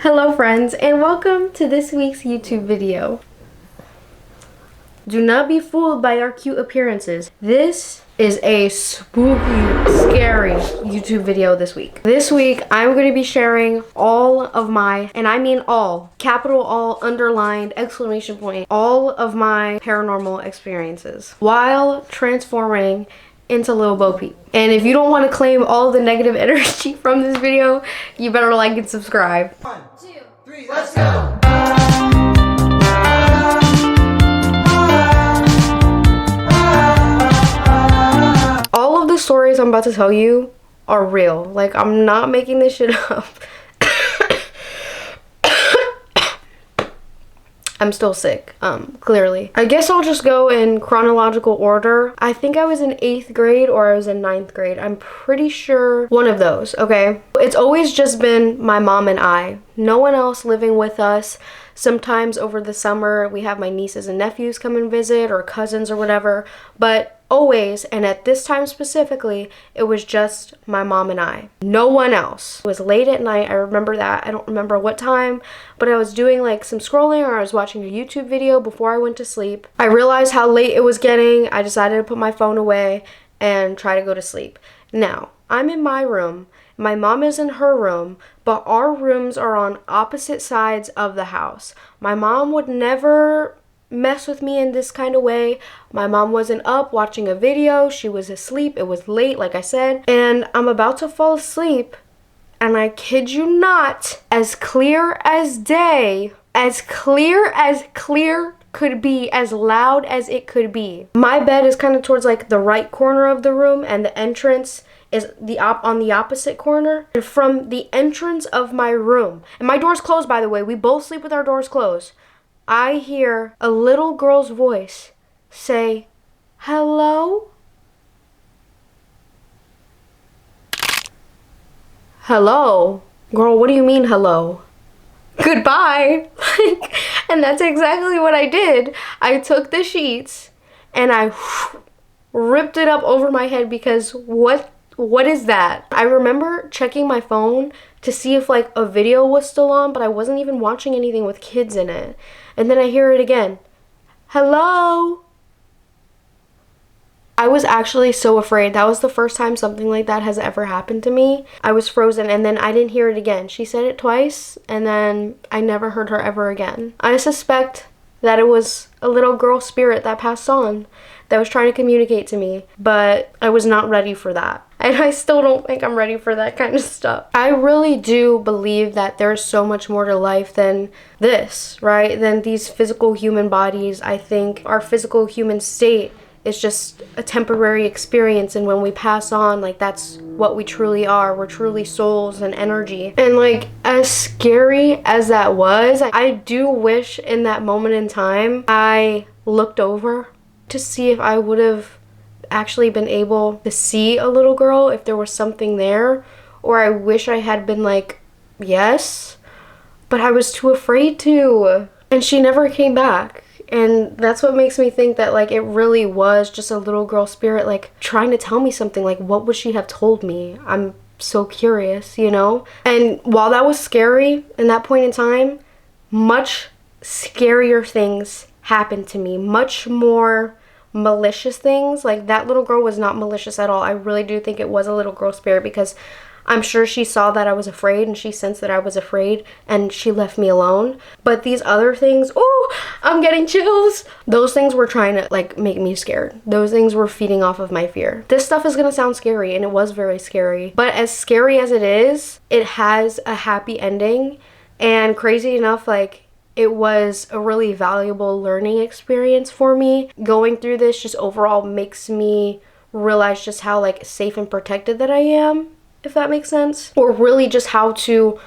Hello friends, and welcome to this week's YouTube video. Do not be fooled by our cute appearances. This is a spooky, scary YouTube video this week. This week, I'm going to be sharing all of my, and I mean all, capital all, underlined, exclamation point, all of my paranormal experiences while transforming into Lil Bo Peep. And if you don't want to claim all the negative energy from this video, you better like and subscribe. 1, 2, 3, let's go! All of the stories I'm about to tell you are real. Like, I'm not making this shit up. I'm still sick, clearly. I guess I'll just go in chronological order. I think I was in 8th grade or I was in 9th grade. I'm pretty sure one of those, okay? It's always just been my mom and I. No one else living with us. Sometimes over the summer, we have my nieces and nephews come and visit, or cousins or whatever. But always, and at this time specifically, it was just my mom and I. No one else. It was late at night. I remember that. I don't remember what time, but I was doing like some scrolling, or I was watching a YouTube video before I went to sleep. I realized how late it was getting. I decided to put my phone away and try to go to sleep. Now, I'm in my room. My mom is in her room, but our rooms are on opposite sides of the house. My mom would never mess with me in this kind of way. My mom wasn't up watching a video. She was asleep. It was late, like I said, and I'm about to fall asleep, and I kid you not, as clear as day, as clear could be, as loud as it could be. My bed is kind of towards like the right corner of the room, and the entrance is on the opposite corner. And from the entrance of my room, and my door's closed, by the way, we both sleep with our doors closed, I hear a little girl's voice say, "Hello?" Hello? Girl, what do you mean hello? Goodbye. And that's exactly what I did. I took the sheets and I ripped it up over my head, because what is that? I remember checking my phone to see if like a video was still on, but I wasn't even watching anything with kids in it. And then I hear it again. Hello? I was actually so afraid. That was the first time something like that has ever happened to me. I was frozen, and then I didn't hear it again. She said it twice, and then I never heard her ever again. I suspect that it was a little girl spirit that passed on, that was trying to communicate to me, but I was not ready for that. And I still don't think I'm ready for that kind of stuff. I really do believe that there's so much more to life than this, right? Than these physical human bodies. I think our physical human state is just a temporary experience, and when we pass on, like, that's what we truly are. We're truly souls and energy. And like, as scary as that was, I do wish in that moment in time I looked over to see if I would have actually been able to see a little girl, if there was something there. Or I wish I had been like, yes, but I was too afraid to. And she never came back. And that's what makes me think that like it really was just a little girl spirit, like trying to tell me something. Like, what would she have told me? I'm so curious, you know? And while that was scary in that point in time, much scarier things happened to me. Much more malicious things. Like, that little girl was not malicious at all. I really do think it was a little girl spirit, because I'm sure she saw that I was afraid, and she sensed that I was afraid, and she left me alone. But these other things, oh, I'm getting chills. Those things were trying to like make me scared. Those things were feeding off of my fear. This stuff is gonna sound scary, and it was very scary. But as scary as it is, it has a happy ending. And crazy enough, like, it was a really valuable learning experience for me. Going through this just overall makes me realize just how like safe and protected that I am, if that makes sense. Or really just how to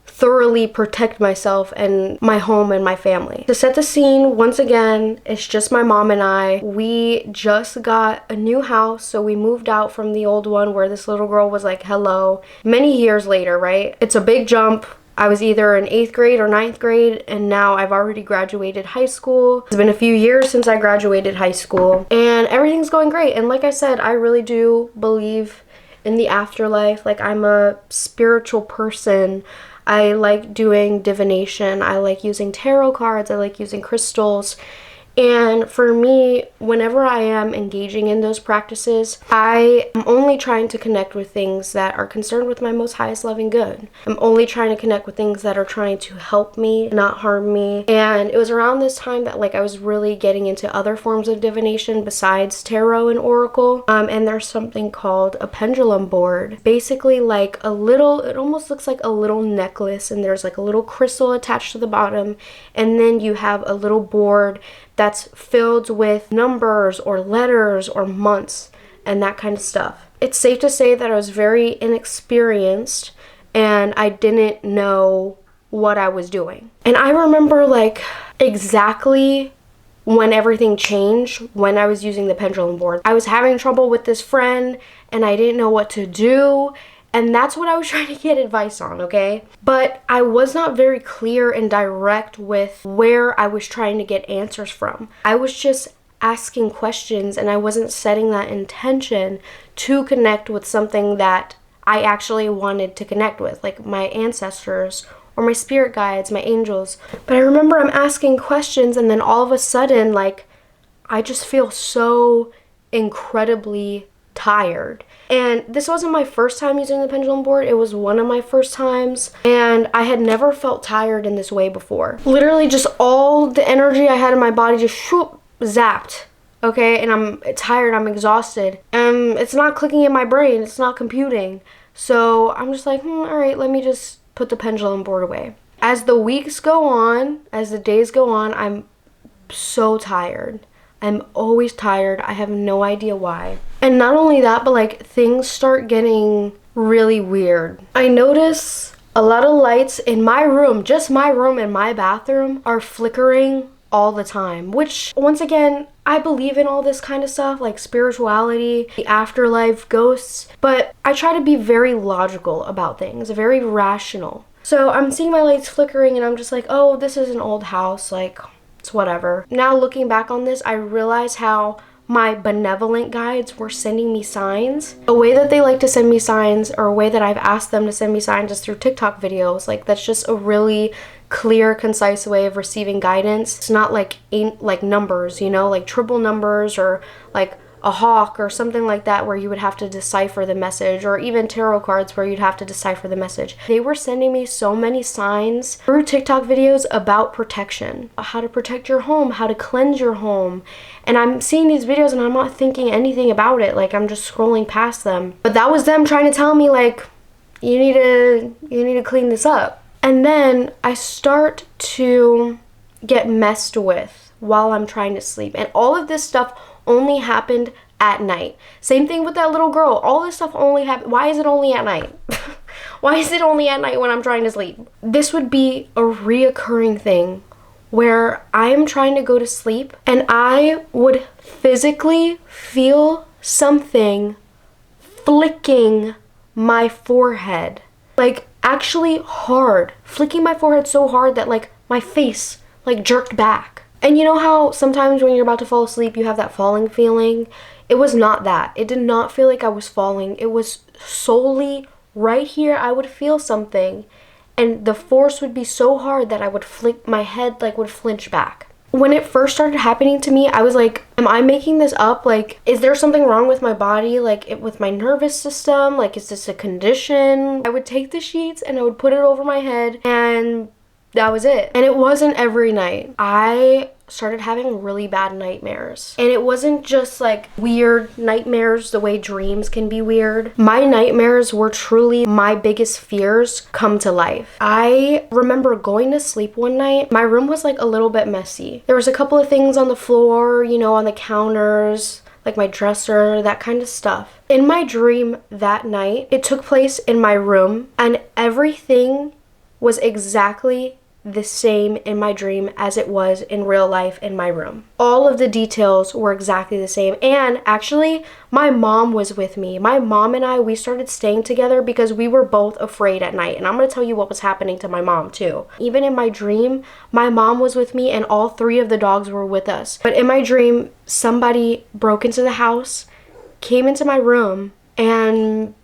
thoroughly protect myself and my home and my family. To set the scene, once again, it's just my mom and I. We just got a new house, so we moved out from the old one where this little girl was like, hello, many years later, right? It's a big jump. I was either in 8th grade or 9th grade, and now I've already graduated high school. It's been a few years since I graduated high school, and everything's going great. And like I said, I really do believe in the afterlife. Like, I'm a spiritual person. I like doing divination. I like using tarot cards. I like using crystals. And for me, whenever I am engaging in those practices, I am only trying to connect with things that are concerned with my most highest loving good. I'm only trying to connect with things that are trying to help me, not harm me. And it was around this time that I was really getting into other forms of divination besides tarot and oracle. And there's something called a pendulum board. Basically it almost looks like a little necklace, and there's a little crystal attached to the bottom. And then you have a little board that's filled with numbers or letters or months and that kind of stuff. It's safe to say that I was very inexperienced and I didn't know what I was doing. And I remember exactly when everything changed when I was using the pendulum board. I was having trouble with this friend and I didn't know what to do. And that's what I was trying to get advice on, okay? But I was not very clear and direct with where I was trying to get answers from. I was just asking questions and I wasn't setting that intention to connect with something that I actually wanted to connect with, like my ancestors or my spirit guides, my angels. But I remember I'm asking questions and then all of a sudden, I just feel so incredibly tired. And this wasn't my first time using the pendulum board. It was one of my first times. And I had never felt tired in this way before. Literally just all the energy I had in my body just zapped. Okay, and I'm tired, I'm exhausted. It's not clicking in my brain, it's not computing. So I'm just all right, let me just put the pendulum board away. As the weeks go on, as the days go on, I'm so tired. I'm always tired. I have no idea why. And not only that, but things start getting really weird. I notice a lot of lights in my room, just my room and my bathroom, are flickering all the time. Which, once again, I believe in all this kind of stuff, like spirituality, the afterlife, ghosts. But I try to be very logical about things, very rational. So I'm seeing my lights flickering and I'm just oh, this is an old house, it's whatever. Now looking back on this, I realize how my benevolent guides were sending me signs. A way that they like to send me signs, or a way that I've asked them to send me signs, is through TikTok videos. That's just a really clear, concise way of receiving guidance. It's not like numbers, triple numbers, or a hawk or something like that where you would have to decipher the message, or even tarot cards where you'd have to decipher the message. They were sending me so many signs through TikTok videos about protection, how to protect your home, how to cleanse your home. And I'm seeing these videos and I'm not thinking anything about it. I'm just scrolling past them. But that was them trying to tell me you need to clean this up. And then I start to get messed with while I'm trying to sleep. And all of this stuff only happened at night. Same thing with that little girl. All this stuff only happened. Why is it only at night? Why is it only at night when I'm trying to sleep? This would be a reoccurring thing where I am trying to go to sleep and I would physically feel something flicking my forehead. Actually hard. Flicking my forehead so hard that my face jerked back. And you know how sometimes when you're about to fall asleep, you have that falling feeling? It was not that. It did not feel like I was falling. It was solely right here. I would feel something and the force would be so hard that I would my head would flinch back. When it first started happening to me, I was am I making this up? Is there something wrong with my body? With my nervous system? Is this a condition? I would take the sheets and I would put it over my head and that was it. And it wasn't every night. I started having really bad nightmares. And it wasn't just weird nightmares the way dreams can be weird. My nightmares were truly my biggest fears come to life. I remember going to sleep one night. My room was a little bit messy. There was a couple of things on the floor, on the counters, my dresser, that kind of stuff. In my dream that night, it took place in my room and everything was exactly the same in my dream as it was in real life in my room. All of the details were exactly the same. And actually, my mom was with me. My mom and I, we started staying together because we were both afraid at night. And I'm going to tell you what was happening to my mom too. Even in my dream, my mom was with me and all three of the dogs were with us. But in my dream, somebody broke into the house, came into my room and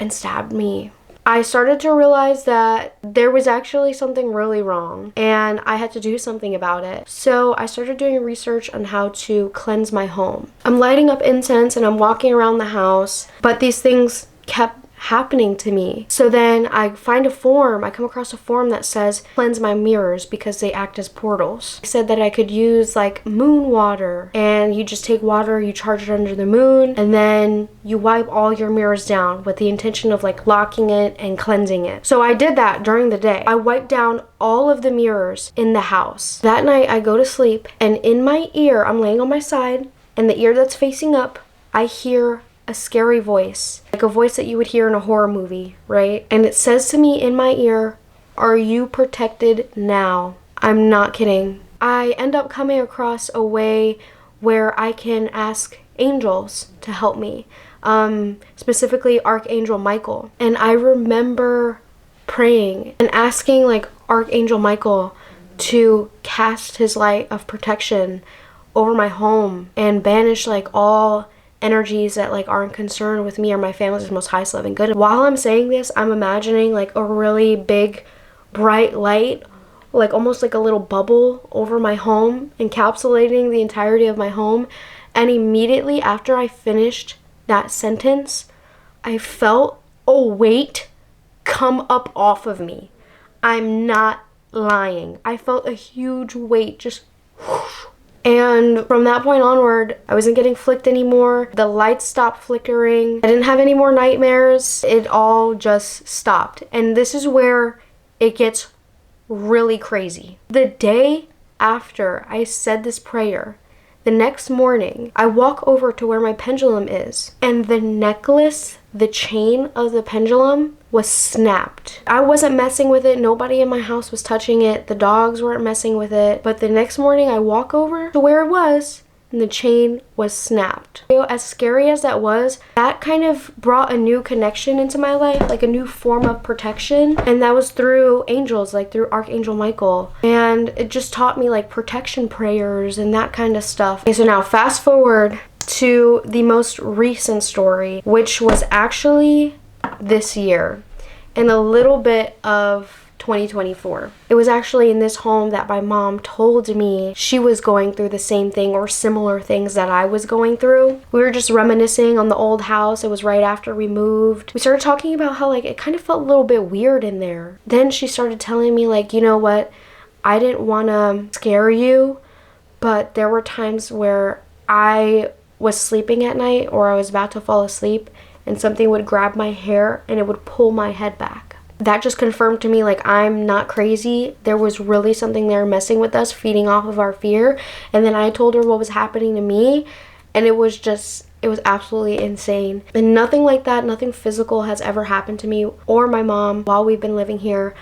stabbed me. I started to realize that there was actually something really wrong and I had to do something about it. So I started doing research on how to cleanse my home. I'm lighting up incense and I'm walking around the house, but these things kept happening to me. So then I come across a form that says cleanse my mirrors because they act as portals. It said that I could use like moon water, and you just take water, you charge it under the moon, and then you wipe all your mirrors down with the intention of like locking it and cleansing it. So I did that during the day. I wiped down all of the mirrors in the house. That night I go to sleep, and in my ear, I'm laying on my side, and the ear that's facing up, I hear a scary voice, like a voice that you would hear in a horror movie, right? And it says to me in my ear, "Are you protected now?" I'm not kidding. I end up coming across a way where I can ask angels to help me, specifically Archangel Michael. And I remember praying and asking like Archangel Michael to cast his light of protection over my home and banish like all energies that like aren't concerned with me or my family's most highest loving good. While I'm saying this, I'm imagining like a really big bright light, like almost like a little bubble over my home, encapsulating the entirety of my home. And immediately after I finished that sentence, I felt a weight come up off of me. I'm not lying. I felt a huge weight just whoosh. And from that point onward, I wasn't getting flicked anymore. The lights stopped flickering. I didn't have any more nightmares. It all just stopped. And this is where it gets really crazy. The day after I said this prayer, the next morning, I walk over to where my pendulum is, and the necklace, the chain of the pendulum was snapped. I wasn't messing with it. Nobody in my house was touching it. The dogs weren't messing with it. But the next morning, I walk over to where it was, and the chain was snapped. As scary as that was, that kind of brought a new connection into my life, like a new form of protection. And that was through angels, like through Archangel Michael. And it just taught me like protection prayers and that kind of stuff. Okay, so now fast forward to the most recent story, which was actually this year and a little bit of 2024. It was actually in this home that my mom told me she was going through the same thing or similar things that I was going through. We were just reminiscing on the old house. It was right after we moved. We started talking about how like it kind of felt a little bit weird in there. Then she started telling me like, you know what, I didn't want to scare you, but there were times where I was sleeping at night or I was about to fall asleep and something would grab my hair and it would pull my head back. That just confirmed to me like I'm not crazy. There was really something there messing with us, feeding off of our fear. And then I told her what was happening to me, and it was absolutely insane. And nothing like that, nothing physical has ever happened to me or my mom while we've been living here.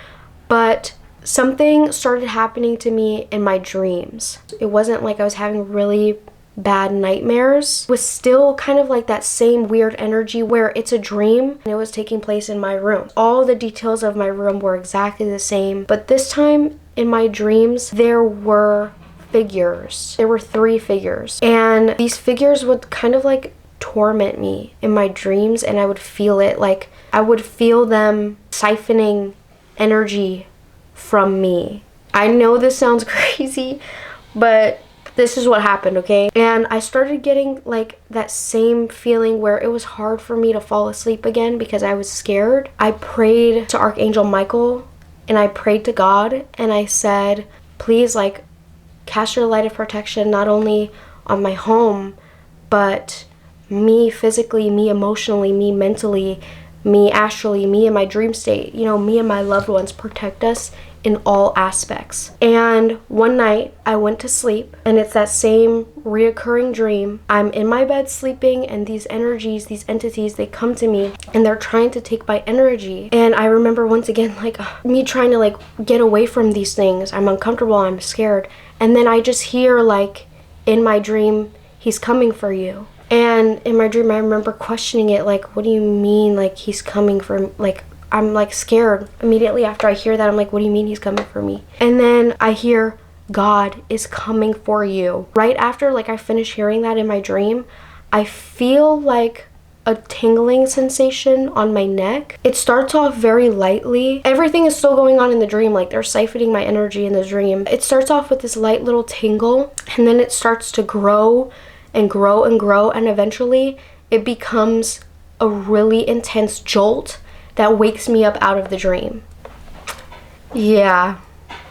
But something started happening to me in my dreams. It wasn't like I was having really bad nightmares. It was still kind of like that same weird energy where it's a dream and it was taking place in my room. All the details of my room were exactly the same, but this time in my dreams there were figures. There were 3 figures, and these figures would kind of like torment me in my dreams, and I would feel it, like I would feel them siphoning energy from me. I know this sounds crazy, but this is what happened, okay? And I started getting like that same feeling where it was hard for me to fall asleep again because I was scared. I prayed to Archangel Michael and I prayed to God and I said, please like cast your light of protection not only on my home, but me physically, me emotionally, me mentally, me astrally, me in my dream state, you know, me and my loved ones. Protect us in all aspects. And one night I went to sleep and it's that same reoccurring dream. I'm in my bed sleeping and these energies, these entities, they come to me and they're trying to take my energy. And I remember once again like me trying to like get away from these things. I'm uncomfortable, I'm scared. And then I just hear like in my dream, he's coming for you. And in my dream I remember questioning it, like, what do you mean like he's coming for, like I'm like scared. Immediately after I hear that, I'm like, what do you mean he's coming for me? And then I hear, God is coming for you. Right after like I finish hearing that in my dream, I feel like a tingling sensation on my neck. It starts off very lightly. Everything is still going on in the dream, like they're siphoning my energy in the dream. It starts off with this light little tingle, and then it starts to grow and grow and grow, and eventually it becomes a really intense jolt that wakes me up out of the dream. Yeah,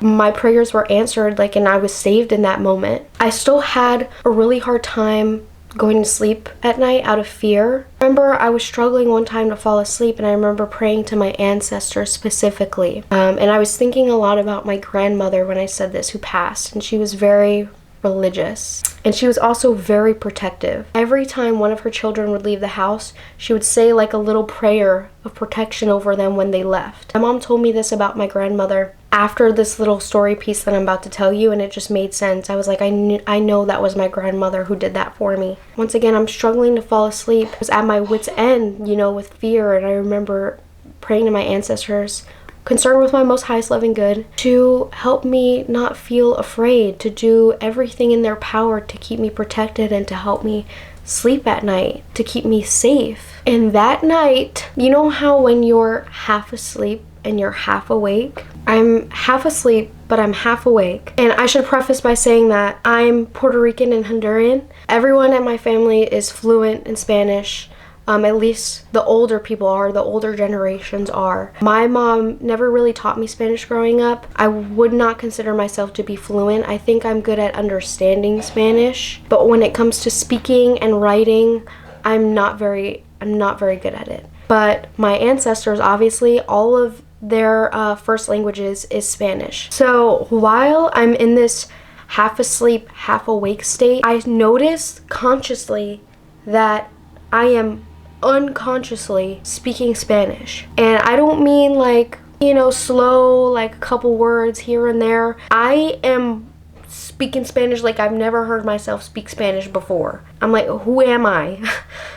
my prayers were answered, like, and I was saved in that moment. I still had a really hard time going to sleep at night out of fear. I remember I was struggling one time to fall asleep, and I remember praying to my ancestors specifically. And I was thinking a lot about my grandmother when I said this, who passed, and she was very religious. And she was also very protective. Every time one of her children would leave the house, she would say like a little prayer of protection over them when they left. My mom told me this about my grandmother after this little story piece that I'm about to tell you, and it just made sense. I was like, I know that was my grandmother who did that for me. Once again, I'm struggling to fall asleep. I was at my wit's end, you know, with fear, and I remember praying to my ancestors, concerned with my most highest loving good, to help me not feel afraid, to do everything in their power to keep me protected and to help me sleep at night, to keep me safe. And that night, you know how when you're half asleep and you're half awake? I'm half asleep, but I'm half awake. And I should preface by saying that I'm Puerto Rican and Honduran. Everyone in my family is fluent in Spanish. At least the older people are, the older generations are. My mom never really taught me Spanish growing up. I would not consider myself to be fluent. I think I'm good at understanding Spanish, but when it comes to speaking and writing, I'm not very good at it. But my ancestors, obviously, all of their first languages is Spanish. So while I'm in this half asleep, half awake state, I noticed consciously that I am unconsciously speaking Spanish. And I don't mean like, you know, slow, like a couple words here and there. I am speaking Spanish like I've never heard myself speak Spanish before. I'm like, who am I?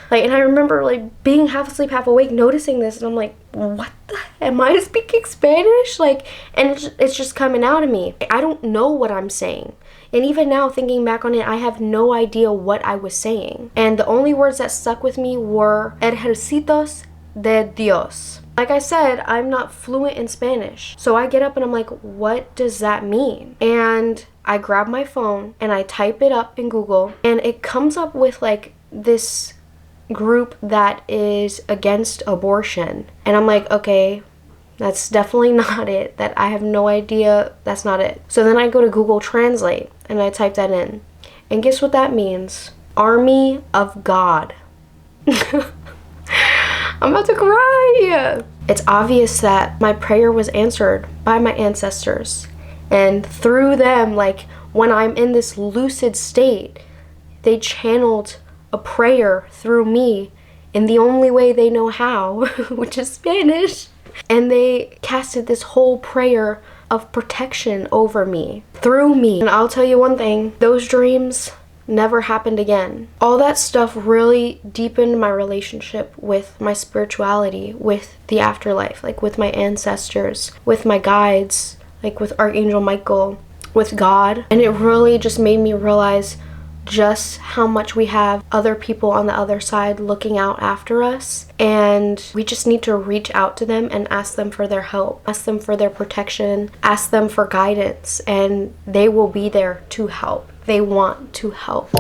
Like, and I remember like being half asleep, half awake, noticing this, and I'm like, what the, am I speaking Spanish? Like, and it's just coming out of me. I don't know what I'm saying. And even now, thinking back on it, I have no idea what I was saying. And the only words that stuck with me were Ejércitos de Dios. Like I said, I'm not fluent in Spanish. So I get up and I'm like, what does that mean? And I grab my phone and I type it up in Google, and it comes up with like this group that is against abortion. And I'm like, okay, that's definitely not it. That I have no idea. That's not it. So then I go to Google Translate and I type that in. And guess what that means? Army of God. I'm about to cry. It's obvious that my prayer was answered by my ancestors. And through them, like when I'm in this lucid state, they channeled a prayer through me in the only way they know how, which is Spanish. And they casted this whole prayer of protection over me, through me. And I'll tell you one thing, those dreams never happened again. All that stuff really deepened my relationship with my spirituality, with the afterlife, like with my ancestors, with my guides, like with Archangel Michael, with God. And it really just made me realize just how much we have other people on the other side looking out after us, and we just need to reach out to them and ask them for their help, ask them for their protection, ask them for guidance, and they will be there to help. They want to help.